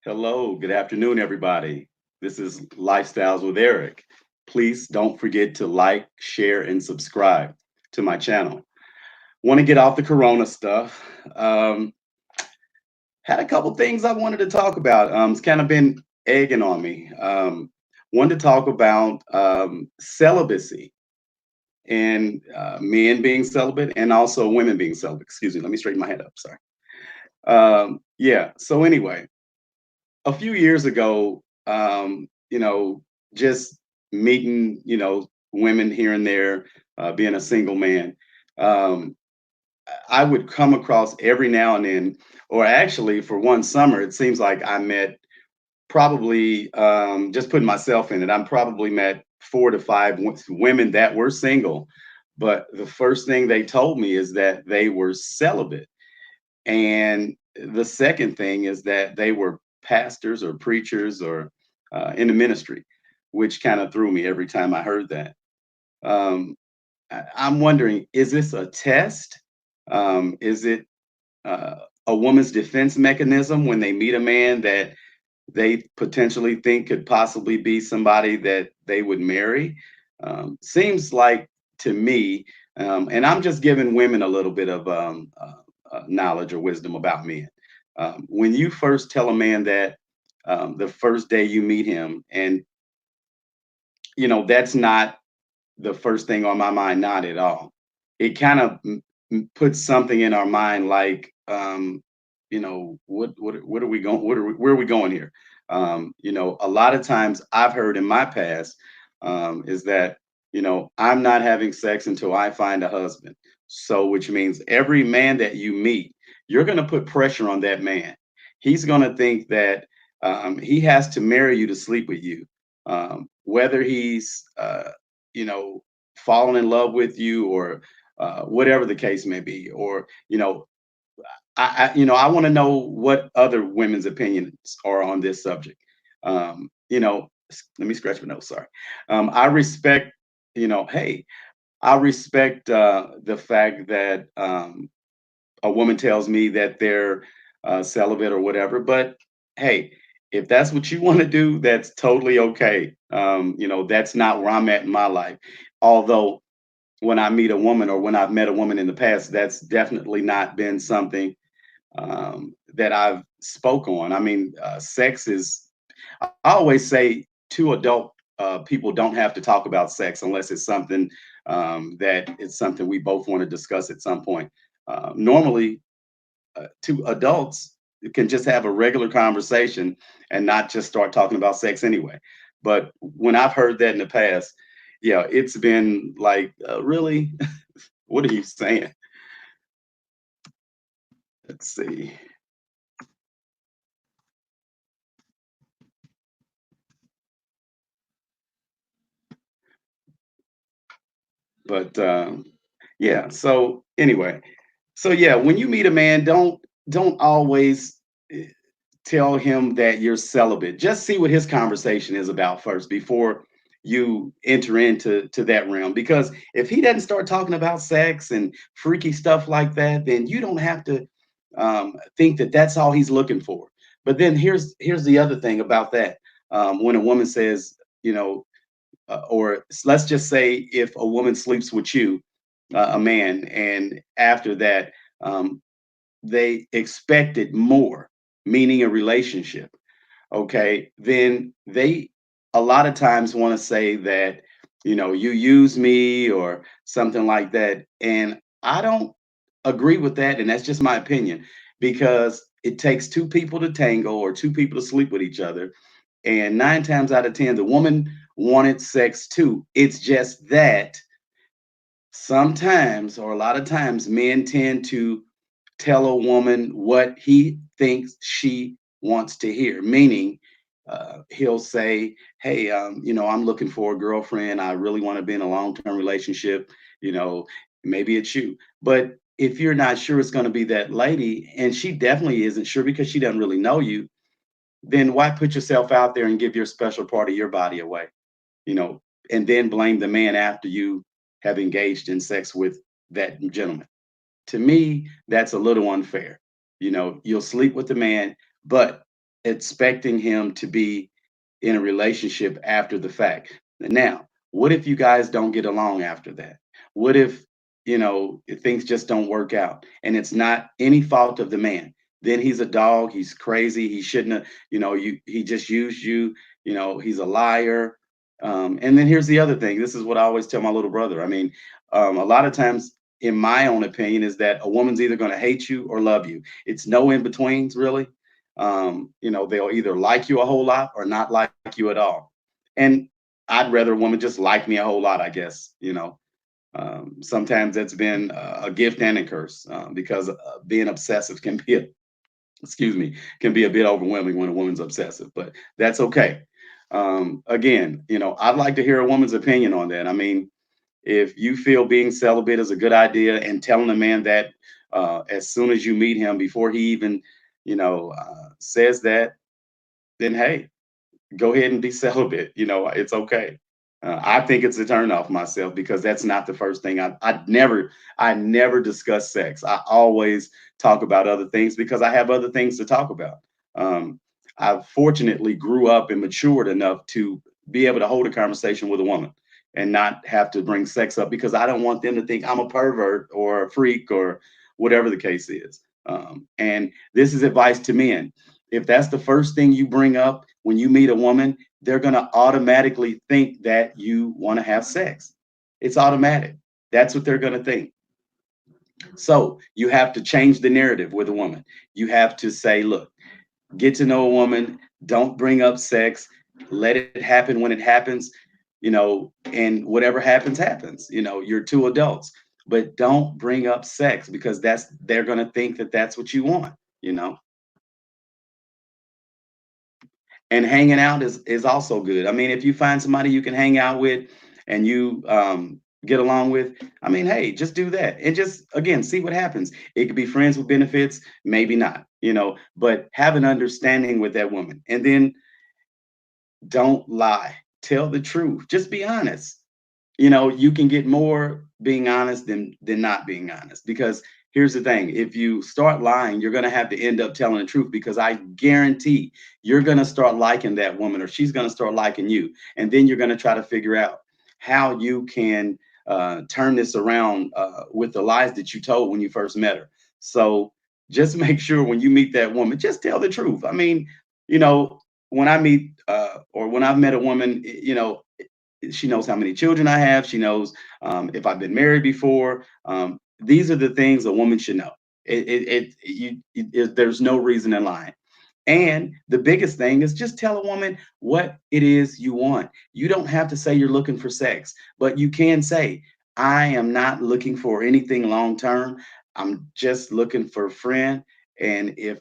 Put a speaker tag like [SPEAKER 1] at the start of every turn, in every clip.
[SPEAKER 1] Hello, good afternoon, everybody. This is Lifestyles with Eric. Please don't forget to like, share, and subscribe to my channel. Want to get off the Corona stuff. Had a couple things I wanted to talk about. It's kind of been egging on me. Wanted to talk about celibacy and men being celibate and also women being celibate. Excuse me, let me straighten my head up. Sorry. Yeah, so anyway, a few years ago, just meeting, women here and there, being a single man, um, I would come across every now and then, or actually for one summer, it seems like I met probably, just putting myself in it, I'm probably met four to five women that were single. But the first thing they told me is that they were celibate. And the second thing is that they were pastors or preachers or in the ministry, which kind of threw me every time I heard that. Um, I'm wondering, is this a test? Is it a woman's defense mechanism when they meet a man that they potentially think could possibly be somebody that they would marry? Seems like to me, and I'm just giving women a little bit of knowledge or wisdom about men. When you first tell a man that the first day you meet him, and that's not the first thing on my mind, not at all. It kind of puts something in our mind like, what are we going? Where are we going here? A lot of times I've heard in my past is that I'm not having sex until I find a husband. So, which means every man that you meet, you're going to put pressure on that man. He's going to think that he has to marry you to sleep with you, whether he's fallen in love with you or whatever the case may be, or I want to know what other women's opinions are on this subject. Let me scratch my nose. Sorry. I respect, hey, I respect the fact that a woman tells me that they're celibate or whatever. But hey, if that's what you want to do, that's totally okay. That's not where I'm at in my life. Although when I meet a woman or when I've met a woman in the past, that's definitely not been something that I've spoke on. I mean, sex is. I always say two adult people don't have to talk about sex unless it's something that it's something we both want to discuss at some point. Normally, two adults can just have a regular conversation and not just start talking about sex anyway. But when I've heard that in the past, yeah, it's been like, really? What are you saying? Let's see. But yeah, so anyway, so yeah, when you meet a man, don't always eh, tell him that you're celibate. Just see what his conversation is about first before you enter into that realm. Because if he doesn't start talking about sex and freaky stuff like that, then you don't have to think that that's all he's looking for. But then here's the other thing about that. When a woman says, or let's just say if a woman sleeps with you, a man, and after that, they expected more, meaning a relationship, okay, then they a lot of times want to say that, you use me or something like that. And I don't agree with that. And that's just my opinion because it takes two people to tango or two people to sleep with each other. And nine times out of 10, the woman wanted sex too. It's just that sometimes, or a lot of times, men tend to tell a woman what he thinks she wants to hear, meaning he'll say, hey, I'm looking for a girlfriend. I really want to be in a long-term relationship. You know, maybe it's you. But if you're not sure it's going to be that lady, and she definitely isn't sure because she doesn't really know you, then why put yourself out there and give your special part of your body away? you know, and then blame the man after you have engaged in sex with that gentleman. To me, that's a little unfair. You'll sleep with the man, but expecting him to be in a relationship after the fact. Now, what if you guys don't get along after that? What if, if things just don't work out and it's not any fault of the man? Then he's a dog, he's crazy, he shouldn't have, he just used you, he's a liar. And then here's the other thing. This is what I always tell my little brother. I mean, a lot of times, in my own opinion, is that a woman's either going to hate you or love you. It's no in betweens, really. They'll either like you a whole lot or not like you at all. And I'd rather a woman just like me a whole lot, I guess. Sometimes that's been a gift and a curse, because being obsessive can be can be a bit overwhelming when a woman's obsessive, but that's okay. Again, I'd like to hear a woman's opinion on that. I mean, if you feel being celibate is a good idea and telling a man that as soon as you meet him, before he even, says that, then hey, go ahead and be celibate. It's okay. I think it's a turn off myself because that's not the first thing. I never discuss sex. I always talk about other things because I have other things to talk about. Um, I fortunately grew up and matured enough to be able to hold a conversation with a woman and not have to bring sex up because I don't want them to think I'm a pervert or a freak or whatever the case is. And this is advice to men. If that's the first thing you bring up when you meet a woman, they're going to automatically think that you want to have sex. It's automatic. That's what they're going to think. So you have to change the narrative with a woman. You have to say, look, get to know a woman, don't bring up sex, let it happen when it happens, and whatever happens, happens. You're two adults, but don't bring up sex because they're going to think that that's what you want, you know. And hanging out is also good. I mean, if you find somebody you can hang out with and you get along with, I mean, hey, just do that and just again see what happens. It could be friends with benefits, maybe not, but have an understanding with that woman, and then don't lie. Tell the truth. Just be honest. You can get more being honest than not being honest, because here's the thing. If you start lying, you're going to have to end up telling the truth, because I guarantee you're going to start liking that woman, or she's going to start liking you, and then you're going to try to figure out how you can turn this around with the lies that you told when you first met her. So just make sure when you meet that woman, just tell the truth. I mean, you know when I meet or when I've met a woman, she knows how many children I have. She knows if I've been married before. These are the things a woman should know. There's no reason in lying. And the biggest thing is just tell a woman what it is you want. You don't have to say you're looking for sex, but you can say, I am not looking for anything long term. I'm just looking for a friend. And if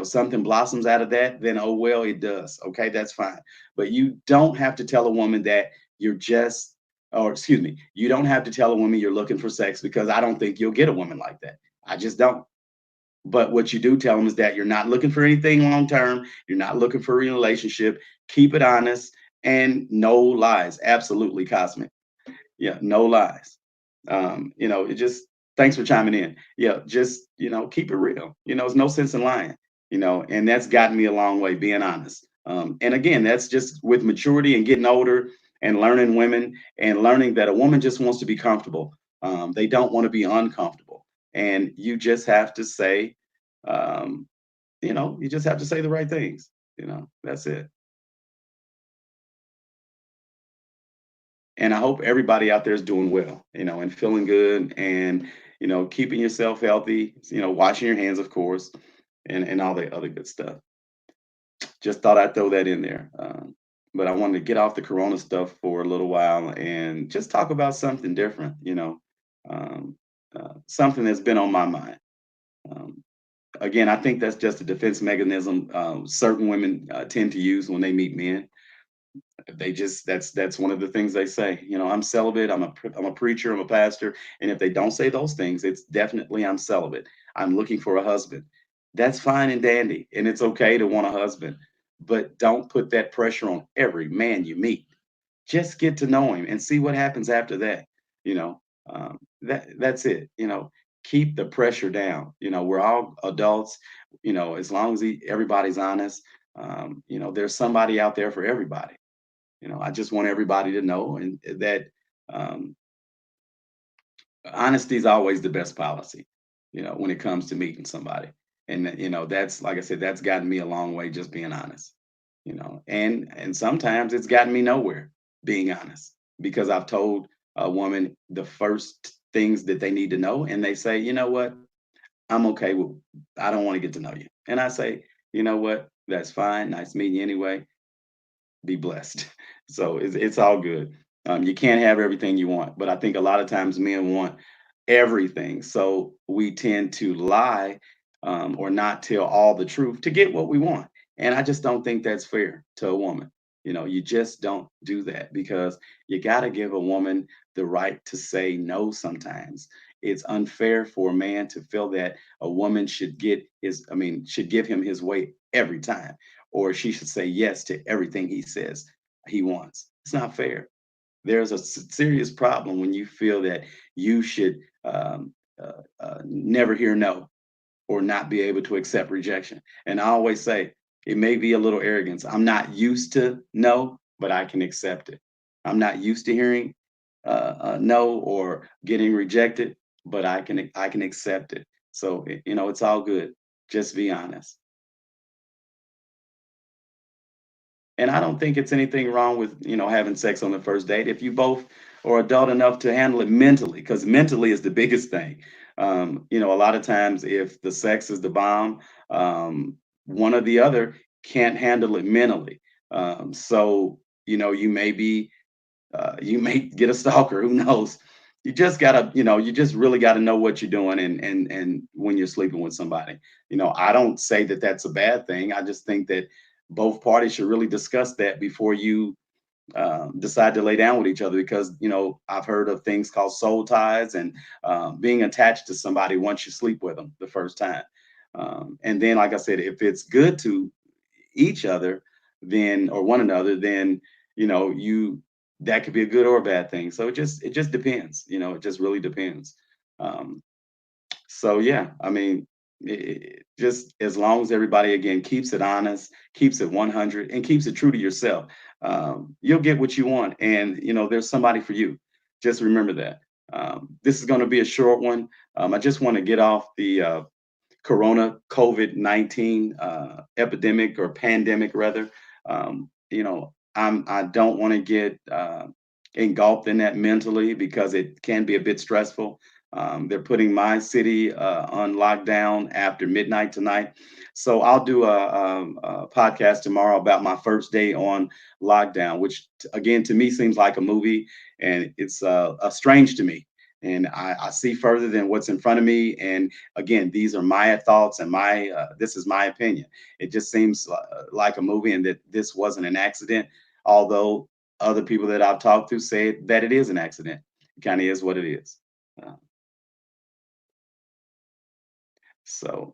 [SPEAKER 1] something blossoms out of that, then oh well, it does. Okay, that's fine. But you don't have to tell a woman that you're just, or excuse me, you don't have to tell a woman you're looking for sex, because I don't think you'll get a woman like that. I just don't. But what you do tell them is that you're not looking for anything long term. You're not looking for a relationship. Keep it honest and no lies. Absolutely, Cosmic. Yeah, no lies. It just, thanks for chiming in. Yeah, just keep it real. There's no sense in lying. And that's gotten me a long way, being honest. And again, that's just with maturity and getting older and learning women and learning that a woman just wants to be comfortable. They don't want to be uncomfortable. And you just have to say, um, you just have to say the right things. That's it. And I hope everybody out there is doing well, and feeling good, and keeping yourself healthy, washing your hands, of course, and all the other good stuff. Just thought I'd throw that in there. But I wanted to get off the Corona stuff for a little while and just talk about something different, um, something that's been on my mind. Um, Again, I think that's just a defense mechanism certain women tend to use when they meet men. They just, that's one of the things they say. I'm celibate. I'm a preacher. I'm a pastor. And if they don't say those things, it's definitely I'm celibate. I'm looking for a husband. That's fine and dandy, and it's okay to want a husband, but don't put that pressure on every man you meet. Just get to know him and see what happens after that. You know, that's it. Keep the pressure down. We're all adults. As long as everybody's honest. There's somebody out there for everybody. I just want everybody to know and that um, honesty is always the best policy, when it comes to meeting somebody. And that's like I said, that's gotten me a long way just being honest. And sometimes it's gotten me nowhere being honest because I've told a woman the first things that they need to know and they say, "You know what? I'm okay with I don't want to get to know you." And I say, "You know what? That's fine. Nice meeting you anyway. Be blessed." So it's all good. You can't have everything you want, but I think a lot of times men want everything. So we tend to lie or not tell all the truth to get what we want. And I just don't think that's fair to a woman. You just don't do that because you got to give a woman the right to say no sometimes. It's unfair for a man to feel that a woman should give him his way every time, or she should say yes to everything he says he wants. It's not fair. There's a serious problem when you feel that you should never hear no or not be able to accept rejection. And I always say it may be a little arrogance. I'm not used to no, but I can accept it. I'm not used to hearing no or getting rejected, but I can accept it. So it's all good. Just be honest. And I don't think it's anything wrong with, having sex on the first date if you both are adult enough to handle it mentally, because mentally is the biggest thing. A lot of times if the sex is the bomb, one or the other can't handle it mentally. So, you may get a stalker, who knows? You just really gotta know what you're doing and when you're sleeping with somebody. I don't say that that's a bad thing. I just think that both parties should really discuss that before you decide to lay down with each other because I've heard of things called soul ties and being attached to somebody once you sleep with them the first time. And then, like I said, if it's good to each other, then or one another, then you that could be a good or a bad thing. So it just depends. It just really depends. Um, so yeah, I mean, just as long as everybody again keeps it honest, keeps it 100, and keeps it true to yourself, you'll get what you want, and there's somebody for you. Just remember that. This is going to be a short one. I just want to get off the Corona COVID-19 epidemic or pandemic rather. I don't want to get engulfed in that mentally because it can be a bit stressful. They're putting my city on lockdown after midnight tonight. So I'll do a podcast tomorrow about my first day on lockdown, which again to me seems like a movie, and it's strange to me. And I see further than what's in front of me. And again, these are my thoughts and my this is my opinion. It just seems like a movie, and that this wasn't an accident. Although other people that I've talked to say that it is an accident. It kind of is what it is. Uh, so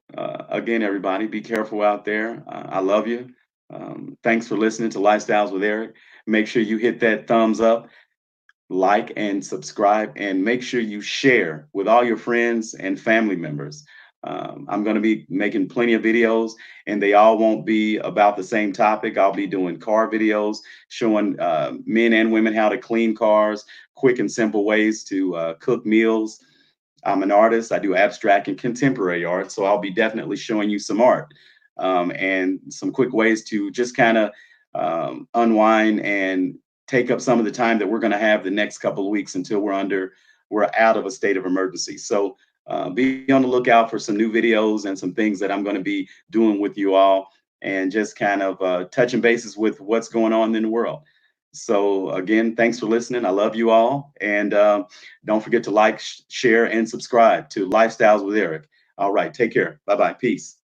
[SPEAKER 1] again, everybody, be careful out there. I love you. Thanks for listening to Lifestyles with Eric. Make sure you hit that thumbs up, like and subscribe, and make sure you share with all your friends and family members. I'm going to be making plenty of videos, and they all won't be about the same topic. I'll be doing car videos showing men and women how to clean cars, quick and simple ways to cook meals. I'm an artist. I do abstract and contemporary art. So I'll be definitely showing you some art and some quick ways to just kind of unwind and take up some of the time that we're going to have the next couple of weeks until we're out of a state of emergency. So be on the lookout for some new videos and some things that I'm going to be doing with you all and just kind of touching bases with what's going on in the world. So again, thanks for listening. I love you all. And don't forget to like, share, and subscribe to Lifestyles with Eric. All right. Take care. Bye bye. Peace.